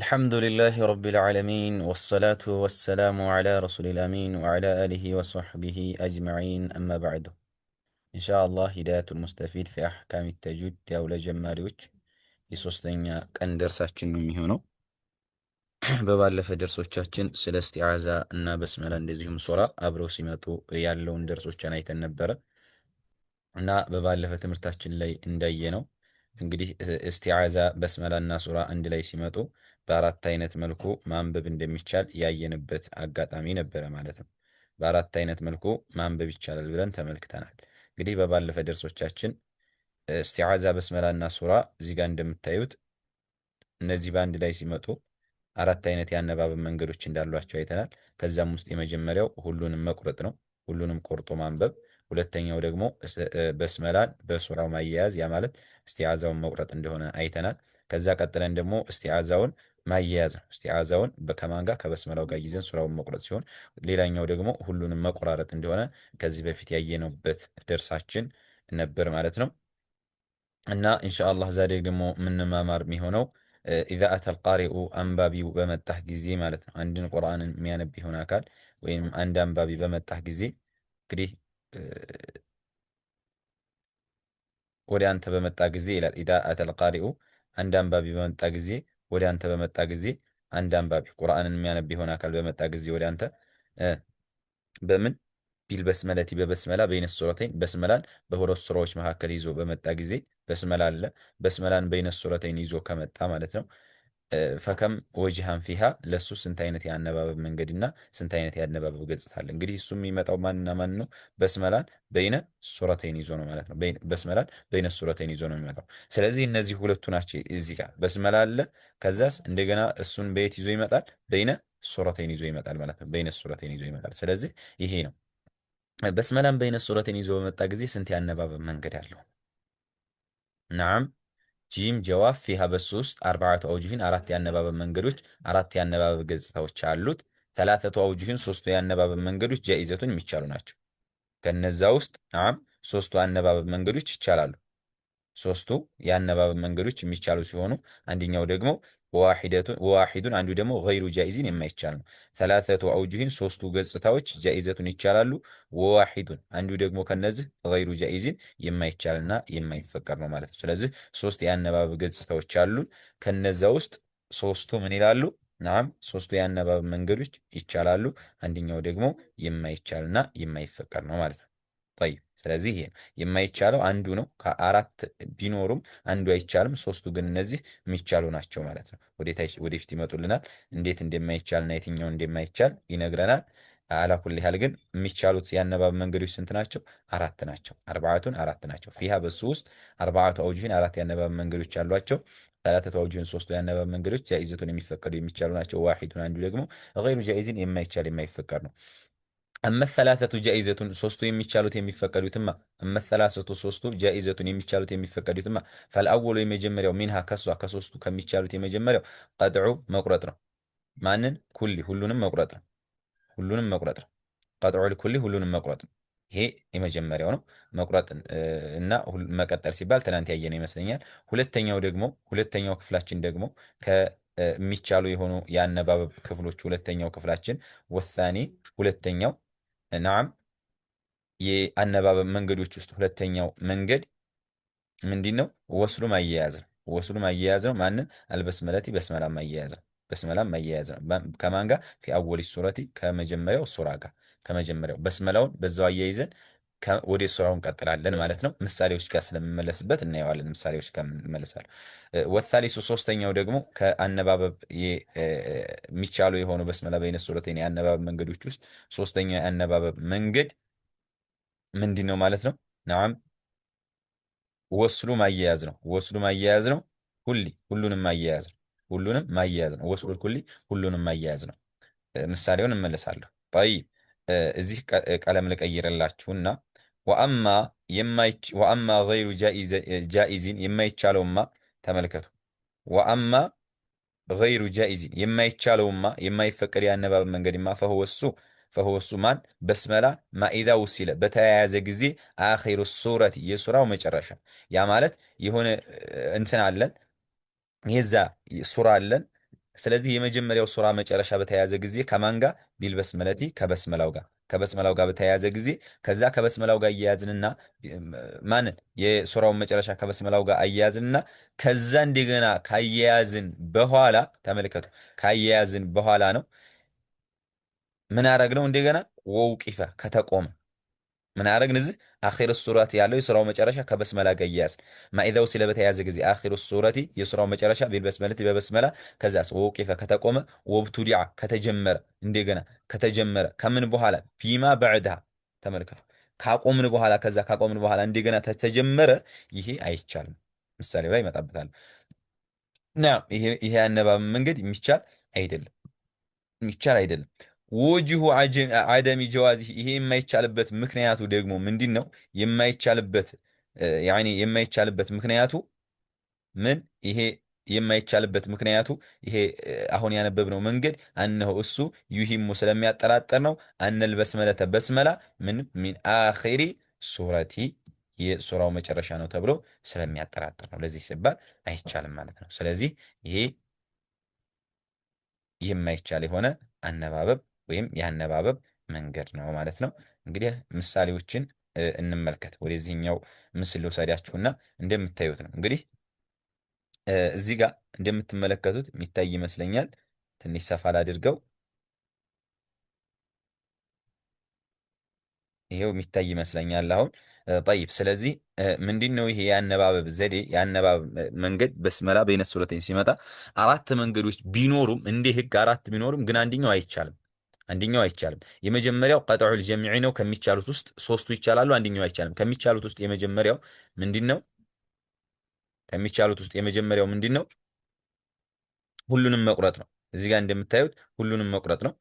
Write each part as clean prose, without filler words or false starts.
الحمد لله رب العالمين والصلاة والسلام على رسول الأمين وعلى آله وصحبه أجمعين أما بعد إن شاء الله هداية المستفيد في أحكام التجويد يا ጀማሪዎች የሶስተኛ ቀን ደርሳችን ነው የሚሆነው። በባለፈ ደርሶቻችን ስለ እስቲዓዛ እና በስመላ እንደዚሁም ሶራ አብረው ሲመጡ ያለውን ደርሶችን አይተን ነበረ እና በባለፈ ትምህርታችን ላይ እንዳየነው እንግዲህ እስቲዓዛ በስመላና ሱራ አንድ ላይ ሲመጡ በአራት አይነት መልኩ ማንበብ እንደሚቻል ያየንበት አጋጣሚ ነበረ ማለት ነው። በአራት አይነት መልኩ ማንበብ ይቻላል ብለን ተመልክተናል። እንግዲህ በባለፈ ደርሶቻችን እስቲዓዛ በስመላና ሱራ እዚህ ጋር እንደምታዩት እነዚህ በአንድ ላይ ሲመጡ አራት አይነት የአነባበብ መንገዶች እንዳሏቸው አይተናል። ከዛም ውስጥ የመጀመሪያው ሁሉንም መቁረጥ ነው፣ ሁሉንም ቆርጦ ማንበብ። ሁለተኛው ደግሞ በስመላን በሱራው ማያያዝ፣ ያ ማለት እስቲዓዛውን መቁረጥ እንደሆነ አይተናል። ከዛ ቀጥለን ደግሞ እስቲዓዛውን ማያያዝ ነው። እስቲዓዛውን ከማን ጋር? ከበስመላው ጋር ይዘን ሱራውን መቁረጥ ሲሆን፣ ሌላኛው ደግሞ ሁሉንም መቆራረጥ እንደሆነ ከዚህ በፊት ያየነውበት ደርሳችን ነበር ማለት ነው። እና ኢንሻአላህ ዛሬ ደግሞ የምንማማር የሚሆነው ኢዛ አተል ቃሪኡ አንባቢው በመጣህ ጊዜ ማለት ነው። አንድን ቁርአንን የሚያነብ የሆነ አካል ወይም አንድ አንባቢ በመጣህ ጊዜ እንግዲህ ወደ አንተ በመጣ ጊዜ ይላል። ኢዛ አተል ቃሪኡ አንድ አንባቢ በመጣ ጊዜ፣ ወደ አንተ በመጣ ጊዜ፣ አንድ አንባቢ ቁርአንን የሚያነብ የሆነ አካል በመጣ ጊዜ ወደ አንተ በምን ቢልበስመለቲ በበስመላ በይነ ሱረተይን በስመላን በሁለት ሱራዎች መካከል ይዞ በመጣ ጊዜ በስመላ አለ። በስመላን በይነ ሱረተይን ይዞ ከመጣ ማለት ነው። ፈከም ወጅሃን ፊሃ ለሱ ስንት አይነት የአነባበብ መንገድና ስንት አይነት የአነባበብ ገጽታ አለ። እንግዲህ እሱ የሚመጣው ማንና ማን ነው? በስመላን በይነ ሱረተይን ይዞ ነው ማለት ነው። በስመላን በይነ ሱረተይን ይዞ ነው የሚመጣው። ስለዚህ እነዚህ ሁለቱ ናቸው። እዚህ ጋር በስመላ አለ። ከዛስ እንደገና እሱን በየት ይዞ ይመጣል? በይነ ሱረተይን ይዞ ይመጣል ማለት ነው። በይነ ሱረተይን ይዞ ይመጣል። ስለዚህ ይሄ ነው። በስመላን በይነ ሱረተይን ይዞ በመጣ ጊዜ ስንት የአነባበብ መንገድ አለው? ናም ጂም ጀዋብ ፊሃ በሱ ውስጥ አርባዓቱ አውጅህን አራት የአነባበብ መንገዶች፣ አራት የአነባበብ ገጽታዎች አሉት። ተላተቱ አውጅህን ሶስቱ የአነባበብ መንገዶች ጃኢዘቱን የሚቻሉ ናቸው። ከነዛ ውስጥ ናም ሶስቱ የአነባበብ መንገዶች ይቻላሉ። ሶስቱ የአነባበብ መንገዶች የሚቻሉ ሲሆኑ አንደኛው ደግሞ ዋሂዱን አንዱ ደግሞ ገይሩ ጃኢዝን የማይቻል ነው። ሰላሰቱ አውጅህን ሶስቱ ገጽታዎች ጃኢዘቱን ይቻላሉ። ወዋሂዱን አንዱ ደግሞ ከነዚህ ገይሩ ጃኢዝን የማይቻልና የማይፈቀድ ነው ማለት ነው። ስለዚህ ሶስት የአነባበብ ገጽታዎች አሉን። ከነዛ ውስጥ ሶስቱ ምን ይላሉ? ናም ሶስቱ የአነባበብ መንገዶች ይቻላሉ። አንደኛው ደግሞ የማይቻልና የማይፈቀድ ነው ማለት ነው። ጠይብ ስለዚህ ይሄ የማይቻለው አንዱ ነው። ከአራት ቢኖሩም አንዱ አይቻልም። ሶስቱ ግን እነዚህ የሚቻሉ ናቸው ማለት ነው። ወደፊት ይመጡልናል። እንዴት እንደማይቻልና የትኛው እንደማይቻል ይነግረናል። አላኩል ያህል ግን የሚቻሉት የአነባብ መንገዶች ስንት ናቸው? አራት ናቸው። አርባዓቱን አራት ናቸው። ፊሃ በሱ ውስጥ አርባዓቱ አውጅህን አራት የአነባብ መንገዶች አሏቸው። ሰላተቱ አውጅህን ሶስቱ የአነባብ መንገዶች ጃኢዘቱን የሚፈቀዱ የሚቻሉ ናቸው። ዋሂዱን አንዱ ደግሞ ገይሩ ጃኢዝን የማይቻል የማይፈቀድ ነው። እመሰላሰቱ ጃኢዘቱን ሶስቱ የሚቻሉት የሚፈቀዱትማ እመሰላሰቱ ሶስቱ ጃኢዘቱን የሚቻሉት የሚፈቀዱትማ ፈልአወሉ የመጀመሪያው ሚንሃ ከሷ ከሶስቱ ከሚቻሉት የመጀመሪያው ቀጥዑ መቁረጥ ነው። ማንን? ኩሊ ሁሉንም መቁረጥ ነው። ሁሉንም መቁረጥ ነው። ቀጥዑ ልኩሊ ሁሉንም መቁረጥ ነው። ይሄ የመጀመሪያው ነው። መቁረጥ እና መቀጠል ሲባል ትናንት ያየነው ይመስለኛል። ሁለተኛው ክፍላችን ደግሞ ከሚቻሉ የሆኑ የአነባበብ ክፍሎች ሁለተኛው ክፍላችን ወሳኔ ሁለተኛው ናም የአነባበብ መንገዶች ውስጥ ሁለተኛው መንገድ ምንድን ነው? ወስሉ ማያያዝ ነው። ወስሉ ማያያዝ ነው። ማንን? አልበስመለቲ በስመላ ማያያዝ ነው። በስመላ ማያያዝ ነው። ከማን ጋር? ፊ አወሊ ሱረቲ ከመጀመሪያው ሱራ ጋር ከመጀመሪያው በስመላውን በዛው አያይዘን ወደ ሱራው እንቀጥላለን ማለት ነው። ምሳሌዎች ጋር ስለምመለስበት እናየዋለን። ምሳሌዎች ጋር እንመለሳለን። ወሳሊሱ ሶስተኛው ደግሞ ከአነባበብ የሚቻሉ የሆኑ በስመላ በይነ ሱረተይን የአነባበብ መንገዶች ውስጥ ሶስተኛው የአነባበብ መንገድ ምንድን ነው ማለት ነው? ናም ወስሉ ማያያዝ ነው። ወስሉ ማያያዝ ነው። ሁሉንም ማያያዝ ነው። ሁሉንም ማያያዝ ነው። ወስሉ ኩሊ ሁሉንም ማያያዝ ነው። ምሳሌውን እመለሳለሁ። ጠይብ እዚህ ቀለም ልቀይርላችሁና ወአማ ገይሩ ጃኢዚን የማይቻለውማ ተመልከቱ። ወአማ ገይሩ ጃኢዚን የማይቻለውማ የማይፈቀድ የአነባበብ መንገድማ ፈሁወሱ ማን? በስመላ ማኢዛ ውሲለ በተያያዘ ጊዜ አኺሩ ሱረቲ የሱራው መጨረሻ። ያ ማለት የሆነ እንትን አለን የዛ ሱራ አለን ስለዚህ የመጀመሪያው ሱራ መጨረሻ በተያያዘ ጊዜ ከማን ጋር ቢልበስመለቲ ከበስመላው ጋር በተያያዘ ጊዜ ከዛ ከበስመላው ጋር እያያዝንና ማንን የሱራውን መጨረሻ ከበስመላው ጋር አያያዝንና ከዛ እንደገና ካያያዝን በኋላ ተመልከቱ፣ ካያያዝን በኋላ ነው ምን አረግነው? እንደገና ወውቂፈ ከተቆመ ምን አረግን? እዚህ አኺር ሱረት ያለው የሱራው መጨረሻ ከበስመላ ጋር እያያዝ ማኢዛው ስለ በተያዘ ጊዜ አኺር ሱረቲ የሱራው መጨረሻ ቢልበስመለቲ በበስመላ ከዛስ ወውቂፈ ከተቆመ ወብቱዲዓ ከተጀመረ እንደገና ከተጀመረ ከምን በኋላ ቢማ በዕድሃ ተመልከቱ ካቆምን በኋላ ከዛ ካቆምን በኋላ እንደገና ተጀመረ። ይሄ አይቻልም። ምሳሌው ላይ ይመጣበታል። ና ይሄ አነባብ መንገድ የሚቻል አይደለም። ወጅሁ አደሚ ጀዋዚ ይሄ የማይቻልበት ምክንያቱ ደግሞ ምንድን ነው? የማይቻልበት ያኒ የማይቻልበት ምክንያቱ ምን? ይሄ የማይቻልበት ምክንያቱ ይሄ አሁን ያነበብነው መንገድ አነሁ እሱ ዩሂሙ ስለሚያጠራጠር ነው። አነል በስመለተ በስመላ ምን ሚን አኺሪ ሱረቲ የሱራው መጨረሻ ነው ተብሎ ስለሚያጠራጥር ነው። ለዚህ ሲባል አይቻልም ማለት ነው። ስለዚህ ይሄ የማይቻል የሆነ አነባበብ ወይም የአነባበብ መንገድ ነው ማለት ነው። እንግዲህ ምሳሌዎችን እንመልከት። ወደዚህኛው ምስል ልውሰዳችሁና እንደምታዩት ነው እንግዲህ እዚህ ጋር እንደምትመለከቱት የሚታይ ይመስለኛል። ትንሽ ሰፋ ላድርገው። ይሄው የሚታይ ይመስለኛል አሁን ጠይብ። ስለዚህ ምንድን ነው ይሄ የአነባበብ ዘዴ የአነባበብ መንገድ በስመላ በይነ ሱረተይን ሲመጣ አራት መንገዶች ቢኖሩም እንደ ህግ አራት ቢኖሩም ግን አንደኛው አይቻልም። የመጀመሪያው ቀጥዑል ጀሚዒ ነው። ከሚቻሉት ውስጥ ሶስቱ ይቻላሉ፣ አንደኛው አይቻልም። ከሚቻሉት ውስጥ የመጀመሪያው ምንድን ነው? ከሚቻሉት ውስጥ የመጀመሪያው ምንድን ነው? ሁሉንም መቁረጥ ነው። እዚህ ጋር እንደምታዩት ሁሉንም መቁረጥ ነው።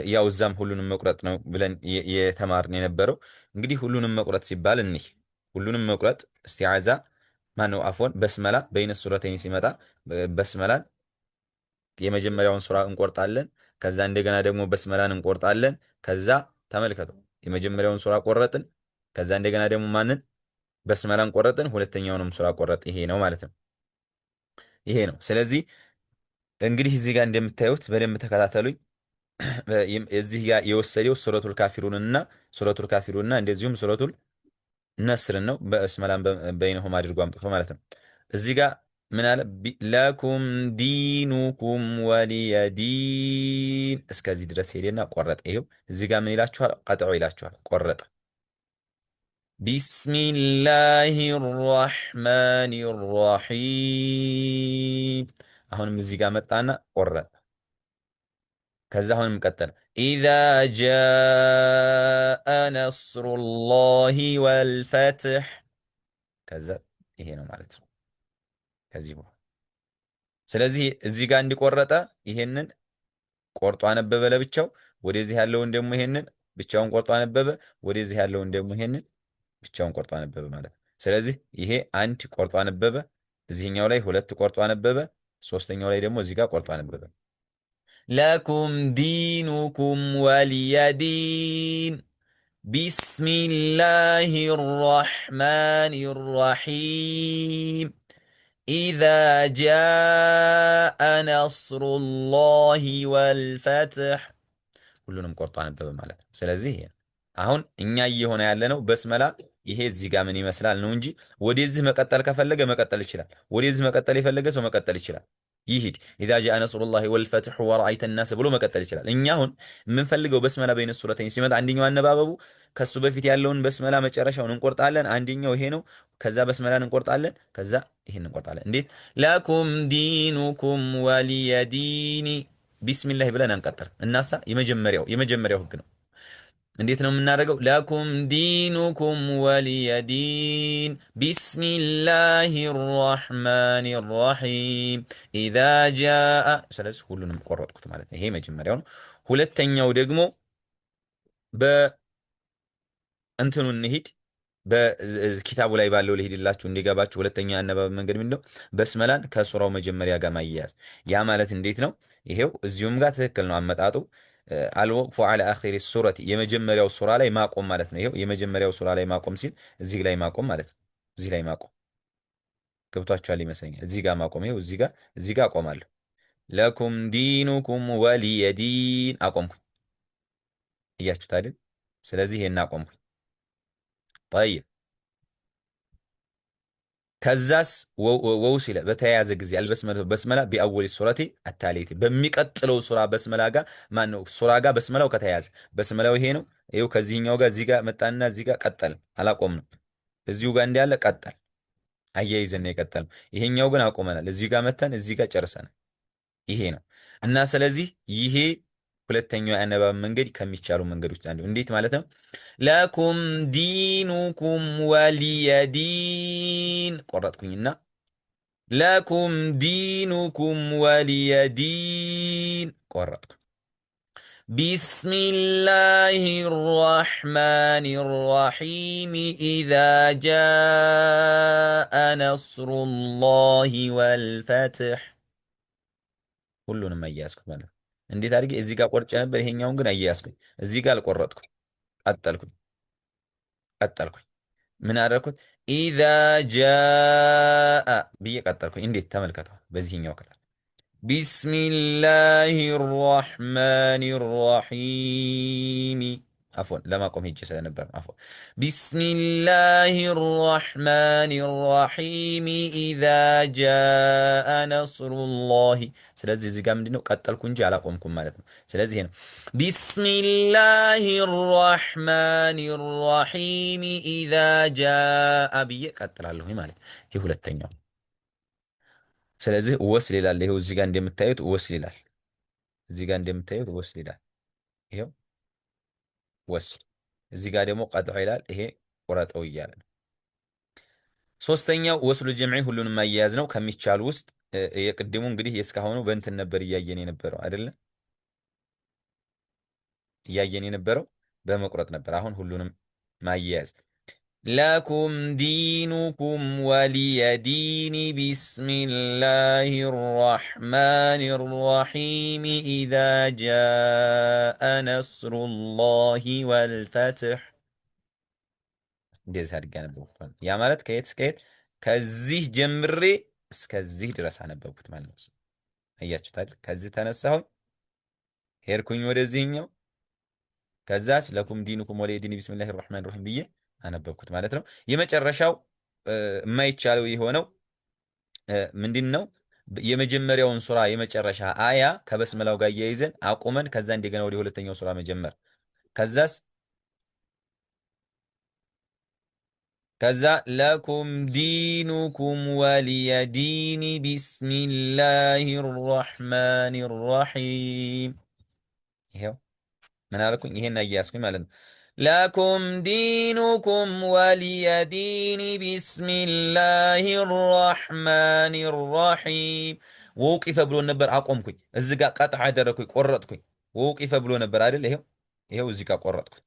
ያው እዛም ሁሉንም መቁረጥ ነው ብለን የተማርን የነበረው እንግዲህ ሁሉንም መቁረጥ ሲባል ሁሉንም መቁረጥ እስቲዓዛ ማነው አፎን በስመላ በይነ ሱረተይን ሲመጣ በስመላን የመጀመሪያውን ሱራ እንቆርጣለን። ከዛ እንደገና ደግሞ በስመላን እንቆርጣለን። ከዛ ተመልከቱ የመጀመሪያውን ሱራ ቆረጥን። ከዛ እንደገና ደግሞ ማንን በስመላን ቆረጥን፣ ሁለተኛውንም ሱራ ቆረጥ። ይሄ ነው ማለት ነው። ይሄ ነው። ስለዚህ እንግዲህ እዚህ ጋር እንደምታዩት በደንብ ተከታተሉኝ። እዚህ ጋር የወሰደው ሱረቱል ካፊሩንና እንደዚሁም ሱረቱል ነስርን ነው። በስመላን በይነሁም አድርጎ አምጥቶ ማለት ነው። እዚህ ጋር ምን አለ? ለኩም ዲኑኩም ወሊየዲን እስከዚህ ድረስ ሄደና ቆረጠ። ይሄው እዚህ ጋር ምን ይላችኋል? ቀጥዑ ይላችኋል። ቆረጠ። ቢስሚላሂ ራሕማኒ ራሒም አሁንም እዚህ ጋር መጣና ቆረጠ። ከዛ አሁንም ቀጠለ። ኢዛ ጃአ ነስሩላሂ ወልፈትሕ ከዛ ይሄ ነው ማለት ነው። ከዚህ በኋላ ስለዚህ እዚህ ጋር እንዲቆረጠ ይሄንን ቆርጦ አነበበ ለብቻው፣ ወደዚህ ያለውን ደግሞ ይሄንን ብቻውን ቆርጦ አነበበ፣ ወደዚህ ያለውን ደግሞ ይሄንን ብቻውን ቆርጦ አነበበ ማለት ነው። ስለዚህ ይሄ አንድ ቆርጦ አነበበ፣ እዚህኛው ላይ ሁለት ቆርጦ አነበበ፣ ሶስተኛው ላይ ደግሞ እዚህ ጋር ቆርጦ አነበበ። ለኩም ዲኑኩም ወሊየዲን ቢስሚላሂ ራሕማኒ ራሒም ኢዛ ጃአ ነስሩላሂ ወልፈትሕ ሁሉንም ቆርጦ አነበበ ማለት ነው። ስለዚህ አሁን እኛ እየሆነ ያለነው በስመላ ይሄ እዚህ ጋር ምን ይመስላል ነው እንጂ ወደዚህ መቀጠል ከፈለገ መቀጠል ይችላል። ወደዚህ መቀጠል የፈለገ ሰው መቀጠል ይችላል። ይሂድ ኢዛ ጃአ ነስሩላሂ ወልፈትሕ ወረአይተ ናስ ብሎ መቀጠል ይችላል። እኛ አሁን የምንፈልገው በስመላ በይነ ሱረተይን ሲመጣ አንደኛው አነባበቡ ከሱ በፊት ያለውን በስመላ መጨረሻውን እንቆርጣለን። አንደኛው ይሄ ነው። ከዛ በስመላን እንቆርጣለን። ከዛ ይሄን እንቆርጣለን። እንዴት? ለኩም ዲኑኩም ወሊየዲኒ ቢስሚላህ ብለን አንቀጥር እናሳ የመጀመሪያው ህግ ነው። እንዴት ነው የምናደርገው? ለኩም ዲኑኩም ወሊየዲን ቢስሚላሂ ራሕማኒ ራሒም ኢዛ ጃአ ስለዚህ ሁሉንም ቆረጥኩት ማለት ነው። ይሄ መጀመሪያው ነው። ሁለተኛው ደግሞ በእንትኑ እንሂድ፣ በኪታቡ ላይ ባለው ልሂድላችሁ እንዲገባችሁ። ሁለተኛ አነባበብ መንገድ ምንድነው? በስመላን ከሱራው መጀመሪያ ጋር ማያያዝ። ያ ማለት እንዴት ነው? ይሄው እዚሁም ጋር ትክክል ነው አመጣጡ። አልወቅፉ ዐላ አኺሪ ሱረቲ የመጀመሪያው ሱራ ላይ ማቆም ማለት ነው። ይሄው የመጀመሪያው ሱራ ላይ ማቆም ሲል እዚህ ላይ ማቆም ማለት ነው። እዚህ ላይ ማቆም ገብቷችኋል ይመስለኛል። እዚህ ጋር ማቆም ይሄው እዚህ ጋር አቆማለሁ። ለኩም ዲኑኩም ወሊየ ዲን አቆምኩኝ። እያችሁት አይደል? ስለዚህ ይሄን አቆምኩኝ። ጠይብ ከዛስ ወውሲለ በተያያዘ ጊዜ አልበስመለ በስመላ ቢአወሊ ሱረቲ አታሌቲ በሚቀጥለው ሱራ በስመላ ጋር ማን ነው ሱራ ጋር በስመላው ከተያያዘ በስመላው ይሄ ነው። ይኸው ከዚህኛው ጋር እዚህ ጋር መጣንና እዚህ ጋር ቀጠል አላቆምንም። እዚሁ ጋር እንዳለ ቀጠል አያይዘን ነው የቀጠልነው። ይሄኛው ግን አቆመናል። እዚህ ጋር መተን እዚህ ጋር ጨርሰናል። ይሄ ነው እና ስለዚህ ይሄ ሁለተኛው የአነባብ መንገድ ከሚቻሉ መንገዶች አንዱ እንዴት ማለት ነው? ለኩም ዲኑኩም ወሊየ ዲን ቆረጥኩኝና ለኩም ዲኑኩም ወሊየ ዲን ቆረጥኩ። ቢስሚላሂ ራሕማን ራሒም ኢዛ ጃአ ነስሩላሂ ወልፈትሕ ሁሉንም አያያዝኩት ማለት ነው። እንዴት አድርጌ እዚህ ጋር ቆርጬ ነበር። ይሄኛውን ግን አያያዝኩኝ። እዚህ ጋር አልቆረጥኩኝ። ቀጠልኩኝ ቀጠልኩኝ። ምን አደረኩት? ኢዛ ጃአ ብዬ ቀጠልኩኝ። እንዴት ተመልከተው። በዚህኛው ክላስ ቢስሚላሂ ራሕማን ራሒም አፎን ለማቆም ሄጄ ስለነበር አፎን ቢስሚላሂ ራሕማን ራሒም ኢዛ ጃአ ነስሩላሂ። ስለዚህ እዚህ ጋር ምንድነው ቀጠልኩ እንጂ አላቆምኩም ማለት ነው። ስለዚህ ነው ቢስሚላሂ ራሕማን ራሒም ኢዛ ጃአ ብዬ ቀጥላለሁ ማለት ይህ ሁለተኛው። ስለዚህ ወስል ይላል። ይሄው እዚህ ጋር እንደምታዩት ወስል ይላል። እዚህ ጋር እንደምታዩት ወስል ይላል። ይሄው ወስል እዚህ ጋር ደግሞ ቀጥዖ ይላል። ይሄ ቁረጠው እያለ ነው። ሶስተኛው ወስሉ ጀምዒ ሁሉንም ማያያዝ ነው ከሚቻሉ ውስጥ። የቅድሙ እንግዲህ የእስካሁኑ በእንትን ነበር እያየን የነበረው አይደለ? እያየን የነበረው በመቁረጥ ነበር። አሁን ሁሉንም ማያያዝ ለኩም ዲኑኩም ወሊየ ዲን ቢስሚላሂ ራሕማን ራሒም ኢዛ ጃአ ነስሩላሂ ወልፈትሕ። እንደዚህ አድርጌ አነበብኩት። ያ ማለት ከየት እስከ የት? ከዚህ ጀምሬ እስከዚህ ድረስ አነበብኩት ማለት ነው። አያችሁታል? ከዚህ ተነሳሁኝ ሄድኩኝ ወደዚህኛው። ከዛስ ለኩም ዲኑኩም ወሊየ ዲን ቢስሚላሂ ራሕማን ራሒም ብዬ አነበብኩት ማለት ነው። የመጨረሻው የማይቻለው የሆነው ምንድን ነው? የመጀመሪያውን ሱራ የመጨረሻ አያ ከበስመላው ጋር እያይዘን አቁመን ከዛ እንደገና ወደ ሁለተኛው ሱራ መጀመር። ከዛ ለኩም ዲኑኩም ወሊየ ዲን ቢስሚላሂ ራሕማን ራሒም። ይሄው ምን አልኩኝ? ይሄን አያያዝኩኝ ማለት ነው። ለኩም ዲኑኩም ወሊየ ዲን ቢስሚላሂ ራሕማን ራሒም። ወውቂፈ ብሎ ነበር አቆምኩኝ። እዚ ጋር ቀጥዓ አደረግኩኝ፣ ቆረጥኩኝ። ወውቂፈ ብሎ ነበር አይደል? ይሄው እዚ ጋር ቆረጥኩኝ።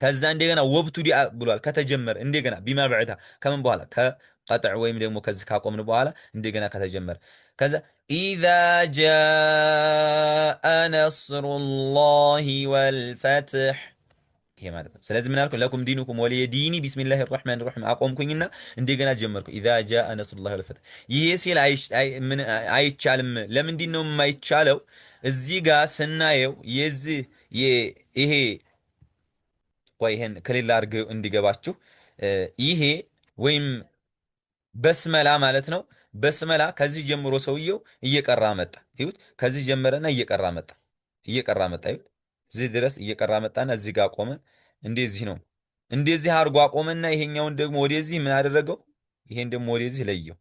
ከዛ እንደገና ወብቱዲአ ብሏል። ከተጀመረ እንደገና ቢማ በዕዳ ከምን በኋላ ከቀጥዕ ወይም ደግሞ ከዚህ ካቆምን በኋላ እንደገና ከተጀመረ ከዛ ኢዛ ጃአ ነስሩላሂ ወልፈትሕ ይሄ ማለት ነው። ስለዚህ ምን አልኩ? ለኩም ዲኑኩም ወሊየ ዲኒ ቢስሚላሂ ራሕማን ራሒም አቆምኩኝና እንደገና ጀመርኩ። ኢዛ ጃአ ነስሩላሂ ወልፈትሕ። ይሄ ሲል አይቻልም። ለምንድን ነው የማይቻለው? እዚህ ጋር ስናየው የዚህ ይሄ ቆይ ይሄን ከሌላ አድርገው እንዲገባችሁ ይሄ ወይም በስመላ ማለት ነው። በስመላ ከዚህ ጀምሮ ሰውየው እየቀራ መጣ። ይሁት ከዚህ ጀመረና እየቀራ መጣ ይሁት እዚህ ድረስ እየቀራ መጣና እዚህ ጋር ቆመ። እንደዚህ ነው። እንደዚህ አድርጎ አቆመና ይሄኛውን ደግሞ ወደዚህ ምን አደረገው? ይሄን ደግሞ ወደዚህ ለየው።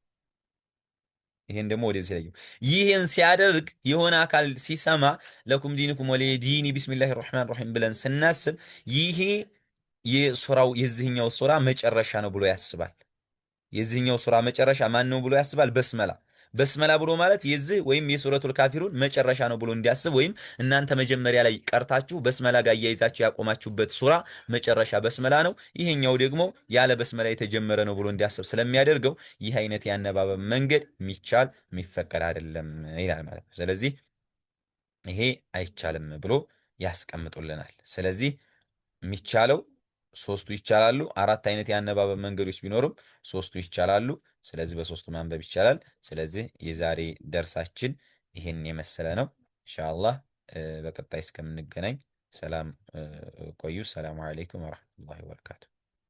ይሄን ሲያደርግ የሆነ አካል ሲሰማ ለኩም ዲኑኩም ወሊየ ዲኒ ቢስሚላሂ ራሕማን ራሒም ብለን ስናስብ ይሄ የዚህኛው ሱራ መጨረሻ ነው ብሎ ያስባል። የዚህኛው ሱራ መጨረሻ ማን ነው ብሎ ያስባል? በስመላ ብሎ ማለት የዚህ ወይም የሱረቱል ካፊሩን መጨረሻ ነው ብሎ እንዲያስብ፣ ወይም እናንተ መጀመሪያ ላይ ቀርታችሁ በስመላ ጋር እያይዛችሁ ያቆማችሁበት ሱራ መጨረሻ በስመላ ነው፣ ይሄኛው ደግሞ ያለ በስመላ የተጀመረ ነው ብሎ እንዲያስብ ስለሚያደርገው ይህ አይነት ያነባበብ መንገድ የሚቻል የሚፈቀድ አይደለም ይላል ማለት ነው። ስለዚህ ይሄ አይቻልም ብሎ ያስቀምጡልናል። ስለዚህ የሚቻለው ሶስቱ ይቻላሉ። አራት አይነት የአነባበብ መንገዶች ቢኖሩም ሶስቱ ይቻላሉ። ስለዚህ በሶስቱ ማንበብ ይቻላል። ስለዚህ የዛሬ ደርሳችን ይህን የመሰለ ነው። ኢንሻአላህ በቀጣይ እስከምንገናኝ ሰላም ቆዩ። ሰላሙ አለይኩም ወረሕመቱላሂ ወበረካቱ።